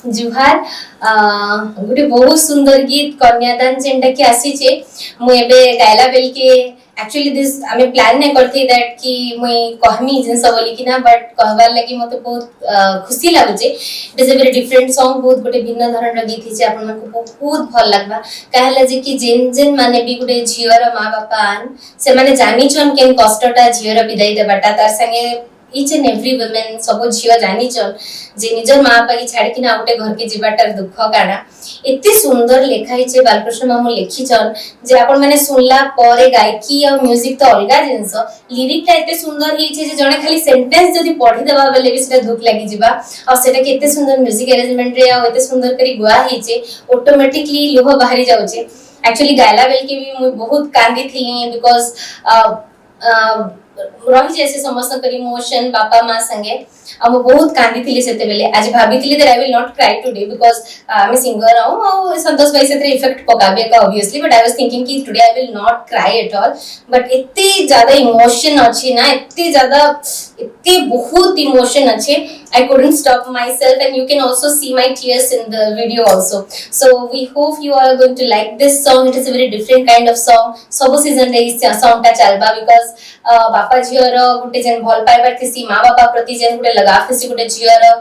जुहार गोटे बहुत सुंदर गीत कन्यादान जेनटा कि आसी छे मु एबे गायला बेल के एक्चुअली दिस आमे प्लान ने करथि दैट कि मुई कहमी जिन सब बोली कि ना बट कहबार लागि मते बहुत खुशी लागु छे। It is a very different song बहुत गोटे भिन्न धरण र गीत हिचे आपन मन को बहुत भल लागबा कहला जे कि जेन जेन माने भी गोटे झियर मां बापा आन से माने जानि छन केन कष्टटा झियर विदाई देबाटा तार संगे each and every women सब झियो जानी चल जे निजर मां बापा की छाड़ कि ना गोटे घर के जीवाटार दुख काना एते सुंदर लेखा हिचे बालकृष्ण मामू लिखी चल जे आपण माने सुनला परे गायकी और म्यूजिक तो अलगा जिंस लिरिक ता एते सुंदर हिचे जे जणे खाली सेंटेंस जदी पढी देबा बेले भी सेटा दुख लागि जिबा और सेटा के एते सुंदर म्यूजिक अरेंजमेंट रे और एते सुंदर करी गुआ हिचे ऑटोमेटिकली लोह बाहरी जाउचे। एक्चुअली गायला बेल के भी मु बहुत कांदी थी बिकॉज़ रही जैसे समस्त कर इमोशन बापा मां संगे हम बहुत कांदी थिले सेते बेले आज भाभी थिले that I will not cry today because I am singer और संतोष भाई सेते इफेक्ट पकाबे का obviously but I was thinking कि today I will not cry at all but इतने ज्यादा इमोशन अछि ना इतने बहुत इमोशन अछि I couldn't stop myself and you can also see my tears in the video also. So we hope you are going to like this song. It is a very different kind of song. सब season रे इस song टा चलबा because बापा झियर गुटे जन भल पाइबार थिसी मां बापा प्रति जन गुटे लगाव थिसी गुटे झियर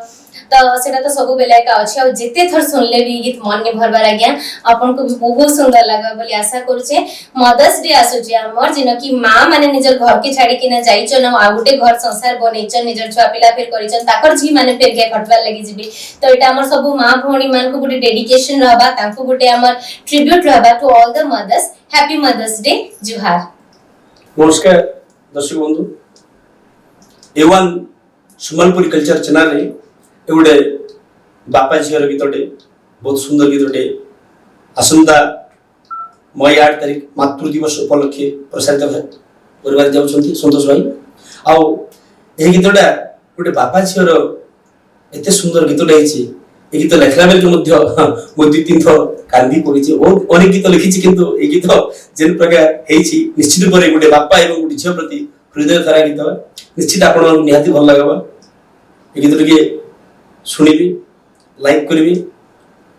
तो सेटा तो सब बेला का अछि और जेते थर सुनले भी गीत मन ने भरबार आज्ञा आपन को भी बहुत सुंदर लागबा बोली आशा करू छे। मदर्स डे आसु जे हमर जिन की मां माने निजर घर के छाड़ी के ना जाई छ ना आ गुटे घर संसार बनै छ निजर छुआ पिला फेर करै छ ताकर जी माने फेर के खटवार लागि जिबी तो एटा हमर सब मां भौणी मान को गुटे डेडिकेशन रहबा तांको गुटे हमर ट्रिब्यूट रहबा to all the mothers. Happy Mother's Day जुहार। नमस्कार दर्शक बंधु एवन सुमलपुरी कल्चर चैनल रे एगुटे बापा झीर गीतटे बहुत सुंदर गीतटे आसंता मई 8 तारिख मातृ दिवस उपलक्षे प्रसारित कर जाउछंती संतोष भाई आउ ए गीतटा गोटे बापा झीर एते सुंदर गीतटा हिची ए गीत लेखला बेल के मध्य मो 2-3 थर कांदी पड़िछि और अनेक गीत लिखिछि किंतु ए गीत जेन प्रकार हेछि निश्चित परे गोटे बापा एवं गोटे झीर प्रति हृदय धरा गीत निश्चित आपन निहाती भल लागबा ए गीत के सुनिबी लाइक करिबी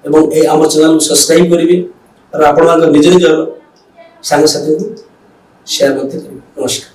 एवं ए हमर चैनल को सब्सक्राइब करिबी और आपन निज निज संग साथी को शेयर करते करिबी। नमस्कार।